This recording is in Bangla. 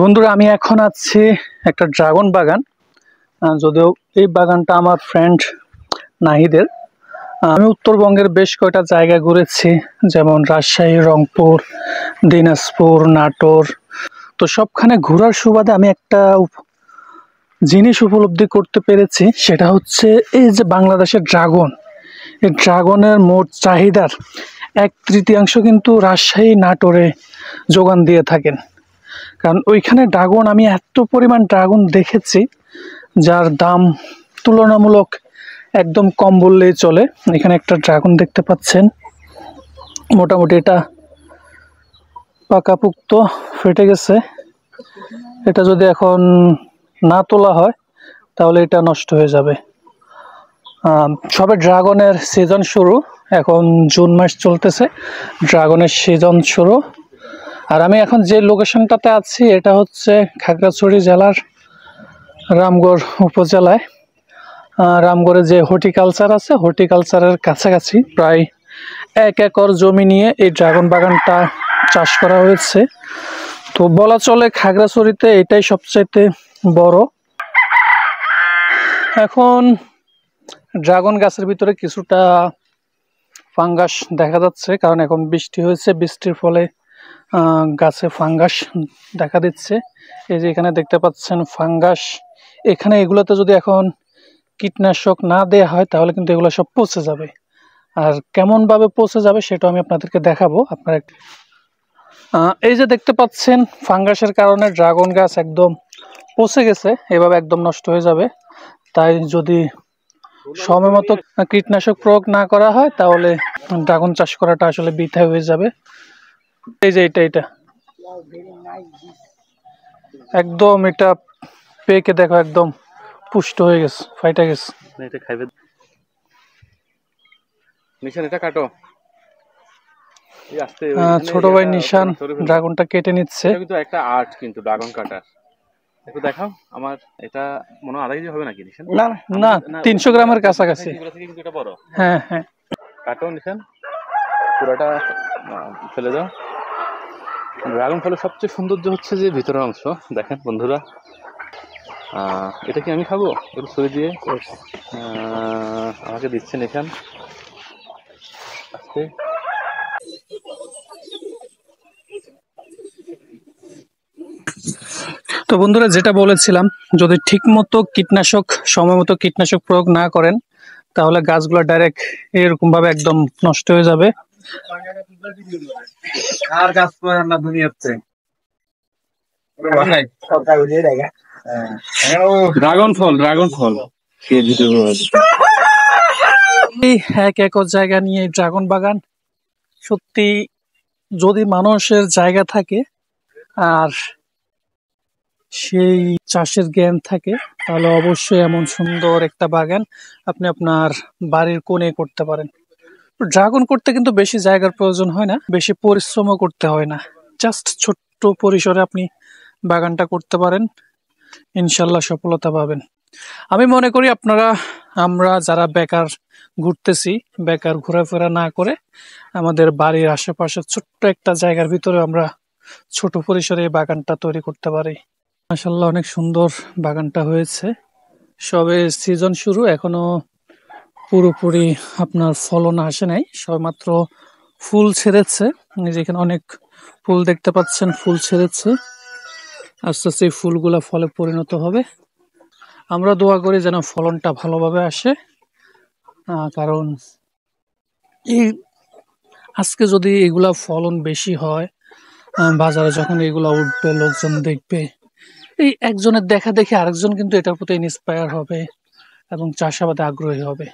বন্ধুরা, আমি এখন আছি একটা ড্রাগন বাগান। যদিও এই বাগানটা আমার ফ্রেন্ড নাহিদের। আমি উত্তরবঙ্গের বেশ কয়টা জায়গা ঘুরেছি, যেমন রাজশাহী, রংপুর, দিনাজপুর, নাটোর। তো সবখানে ঘোরার সুবাদে আমি একটা জিনিস উপলব্ধি করতে পেরেছি, সেটা হচ্ছে এই যে বাংলাদেশের ড্রাগন, এই ড্রাগনের মোট চাহিদার 1/3 কিন্তু রাজশাহী, নাটোরে যোগান দিয়ে থাকেন। কারণ ওইখানে ড্রাগন, আমি এত পরিমাণ ড্রাগন দেখেছি যার দাম তুলনামূলক একদম কম বললেই চলে। এখানে একটা ড্রাগন দেখতে পাচ্ছেন, মোটামুটি এটা পাকাপুক্ত, ফেটে গেছে। এটা যদি এখন না তোলা হয় তাহলে এটা নষ্ট হয়ে যাবে। সবে ড্রাগনের সিজন শুরু, এখন জুন মাস চলতেছে, ড্রাগনের সিজন শুরু। আর আমি এখন যে লোকেশনটাতে আছি এটা হচ্ছে খাগড়াছড়ি জেলার রামগড় উপজেলায়। রামগড়ে যে হর্টিকালচার আছে, হর্টিকালচারের কাছাকাছি প্রায় 1 একর জমি নিয়ে এই ড্রাগন বাগানটা চাষ করা হয়েছে। তো বলা চলে খাগড়াছড়িতে এটাই সবচাইতে বড়। এখন ড্রাগন গাছের ভিতরে কিছুটা ফাঙ্গাস দেখা যাচ্ছে, কারণ এখন বৃষ্টি হয়েছে, বৃষ্টির ফলে গাছে ফাঙ্গাস দেখা দিচ্ছে। এই যে এখানে দেখতে পাচ্ছেন ফাঙ্গাস। এখানে এগুলোতে যদি এখন কীটনাশক না দেয়া হয় তাহলে কিন্তু এগুলো সব পচে যাবে। আর কেমন ভাবে পচে যাবে সেটা আমি আপনাদেরকে দেখাবো। আপনারা এই যে দেখতে পাচ্ছেন ফাঙ্গাসের কারণে ড্রাগন গাছ একদম পচে গেছে, এভাবে একদম নষ্ট হয়ে যাবে। তাই যদি সময় মতো কীটনাশক প্রয়োগ না করা হয় তাহলে ড্রাগন চাষ করাটা আসলে বৃথা হয়ে যাবে। এই যে এটা একদম, এটা পেকে দেখো একদম পুষ্ট হয়ে গেছে, ফাইটা গেছে। এটা খাইবে নিশান, এটা কাটো। ছোট ভাই নিশান ড্রাগনটা কেটে নিচ্ছে। কিন্তু একটা আর্ট কিন্তু ড্রাগন কাটার। একটু দেখাও আমার, এটা মনে হয় 2.5 কেজি হবে নাকি নিশান? না 300 গ্রামের কাছাকাছি। কিন্তু এটা বড়। হ্যাঁ, কাটো নিশান, পুরোটা ফেলে দাও। ড্রাগন ফলের সবচেয়ে সৌন্দর্য হচ্ছে যে ভিতরের অংশ। দেখেন বন্ধুরা, এটা কি আমি খাবো? একটু ছুরি দিয়ে আমাকে দিচ্ছেন এখান। আস্তে তো বন্ধুরা, যেটা বলেছিলাম, যদি ঠিক মতো কীটনাশক, সময় মতো কীটনাশক প্রয়োগ না করেন তাহলে গাছগুলো ডাইরেক্ট এরকম ভাবে একদম নষ্ট হয়ে যাবে। আর গাছ না দুনিয়াতে ড্রাগন ফল 1 একর জায়গা নিয়ে ড্রাগন বাগান। সত্যি যদি মানুষের জায়গা থাকে আর সেই চাষের জ্ঞান থাকে তাহলে অবশ্যই এমন সুন্দর একটা বাগান আপনি আপনার বাড়ির কোণে করতে পারেন। ড্রাগন করতে কিন্তু বেশি জায়গার প্রয়োজন হয় না, বেশি পরিশ্রমও করতে হয় না। জাস্ট ছোট্ট পরিসরে আপনি বাগানটা করতে পারেন, ইনশাল্লাহ সফলতা পাবেন। আমি মনে করি আমরা যারা বেকার ঘুরতেছি, বেকার ঘোরাফেরা না করে আমাদের বাড়ির আশেপাশে ছোট্ট একটা জায়গার ভিতরে আমরা ছোট পরিসরে এই বাগানটা তৈরি করতে পারি। মাশাআল্লাহ, অনেক সুন্দর বাগানটা হয়েছে। সবে সিজন শুরু, এখনো পুরোপুরি আপনার ফলন আসে নাই, সবেমাত্র ফুল ছেড়েছে। যেখানে অনেক ফুল দেখতে পাচ্ছেন, ফুল ছেড়েছে, আস্তে আস্তে এই ফুলগুলা ফলে পরিণত হবে। আমরা দোয়া করি যেন ফলনটা ভালোভাবে আসে, কারণ এই আজকে যদি এগুলা ফলন বেশি হয়, বাজারে যখন এগুলা উঠবে, লোকজন দেখবে, এই একজনের দেখা দেখে আরেকজন কিন্তু এটার প্রতি ইন্সপায়ার হবে এবং চাষাবাদে আগ্রহী হবে।